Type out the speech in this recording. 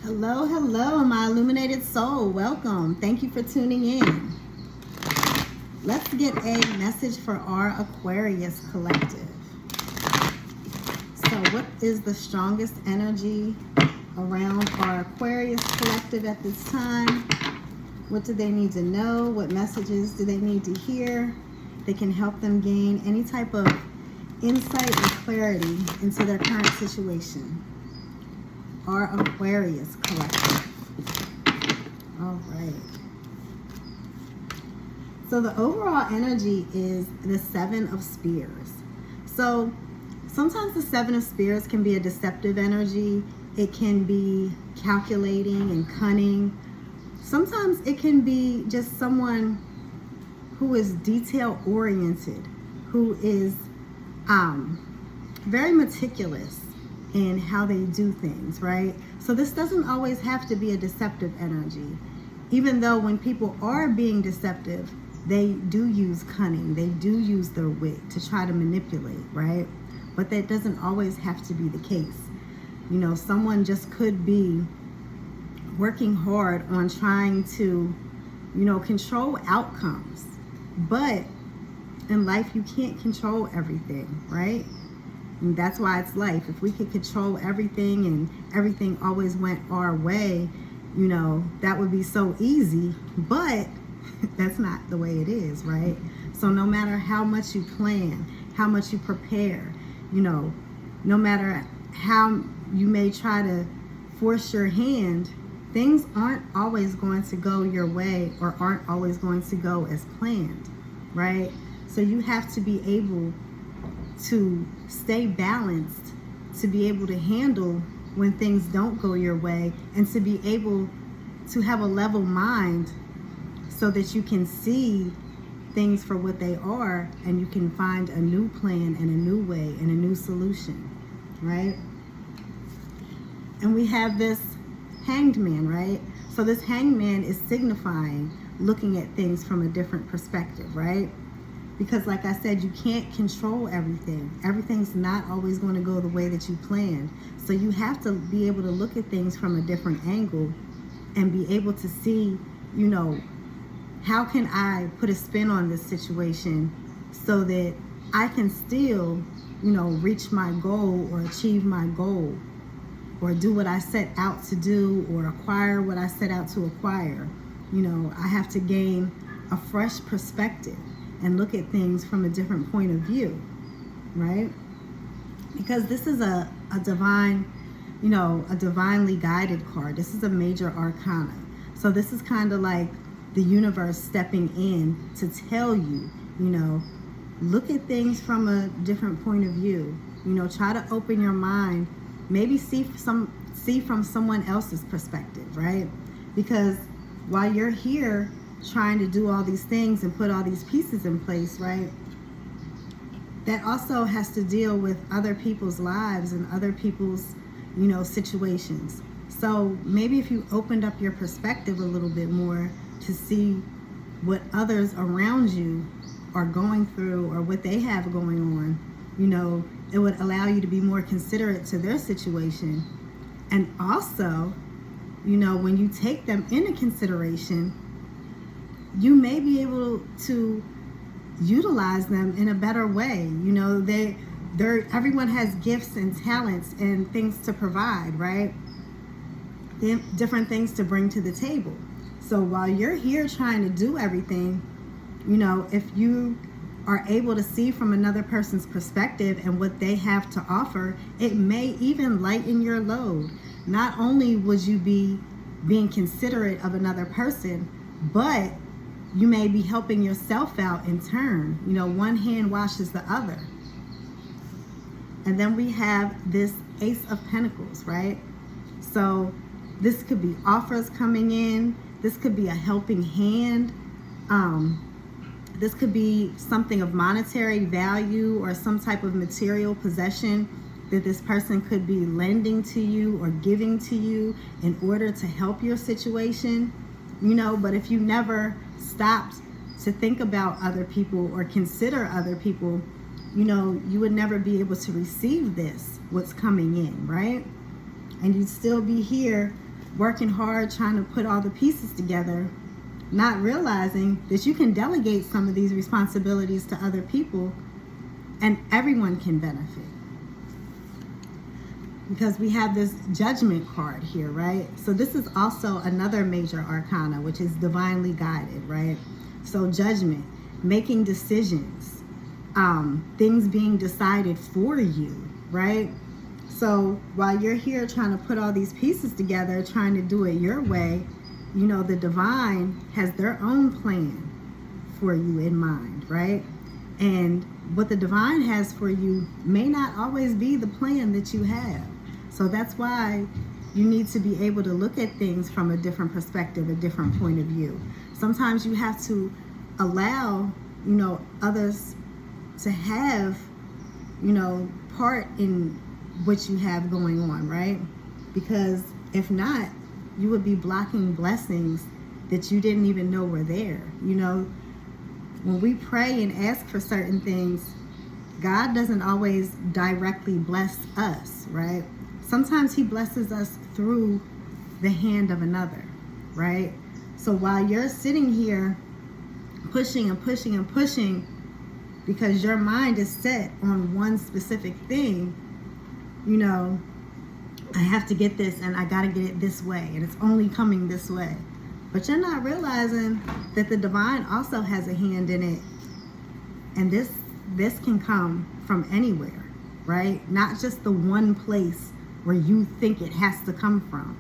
Hello, hello, my illuminated soul. Welcome. Thank you for tuning in. Let's get a message for our Aquarius collective. So what is the strongest energy around our Aquarius collective at this time? What do they need to know? What messages do they need to hear that can help them gain any type of insight or clarity into their current situation? Our Aquarius collective. All right. So the overall energy is the Seven of Spears. So sometimes the Seven of Spears can be a deceptive energy. It can be calculating and cunning. Sometimes it can be just someone who is detail oriented, who is very meticulous in how they do things, right? So this doesn't always have to be a deceptive energy. Even though when people are being deceptive, they do use cunning, they do use their wit to try to manipulate, right? But that doesn't always have to be the case. You know, someone just could be working hard on trying to, control outcomes. But in life, you can't control everything, right? And that's why it's life. If we could control everything and everything always went our way, that would be so easy. But that's not the way it is, right? So no matter how much you plan, how much you prepare, no matter how you may try to force your hand, things aren't always going to go your way or aren't always going to go as planned, right? So you have to be able to stay balanced, to be able to handle when things don't go your way, and to be able to have a level mind so that you can see things for what they are and you can find a new plan and a new way and a new solution, right? And we have this Hanged Man, right? So this Hanged Man is signifying looking at things from a different perspective, right? Because like I said, you can't control everything. Everything's not always going to go the way that you planned. So you have to be able to look at things from a different angle and be able to see, how can I put a spin on this situation so that I can still, reach my goal or achieve my goal or do what I set out to do or acquire what I set out to acquire. I have to gain a fresh perspective and look at things from a different point of view, right? Because this is a divine, a divinely guided card. This is a major arcana. So this is kind of like the universe stepping in to tell you, look at things from a different point of view. Try to open your mind, maybe see from someone else's perspective, right? Because while you're here trying to do all these things and put all these pieces in place, right? That also has to deal with other people's lives and other people's, situations. So maybe if you opened up your perspective a little bit more to see what others around you are going through or what they have going on, it would allow you to be more considerate to their situation. And also, when you take them into consideration, you may be able to utilize them in a better way. Everyone has gifts and talents and things to provide, right? Different things to bring to the table. So while you're here trying to do everything, if you are able to see from another person's perspective and what they have to offer, it may even lighten your load. Not only would you be being considerate of another person, but you may be helping yourself out in turn. One hand washes the other. And then we have this Ace of Pentacles, right? So this could be offers coming in. This could be a helping hand. This could be something of monetary value or some type of material possession that this person could be lending to you or giving to you in order to help your situation. But if you never stopped to think about other people or consider other people, you would never be able to receive what's coming in, right? And you'd still be here working hard trying to put all the pieces together, not realizing that you can delegate some of these responsibilities to other people and everyone can benefit. Because we have this Judgment card here, right? So this is also another major arcana, which is divinely guided, right? So Judgment, making decisions, things being decided for you, right? So while you're here trying to put all these pieces together, trying to do it your way, you know, the divine has their own plan for you in mind, right? And what the divine has for you may not always be the plan that you have. So that's why you need to be able to look at things from a different perspective, a different point of view. Sometimes you have to allow, you know, others to have, you know, part in what you have going on, right? Because if not, you would be blocking blessings that you didn't even know were there. You know, when we pray and ask for certain things, God doesn't always directly bless us, right? Sometimes he blesses us through the hand of another, right? So while you're sitting here pushing and pushing and pushing because your mind is set on one specific thing, you know, I have to get this and I got to get it this way and it's only coming this way. But you're not realizing that the divine also has a hand in it. And this can come from anywhere, right? Not just the one place where you think it has to come from.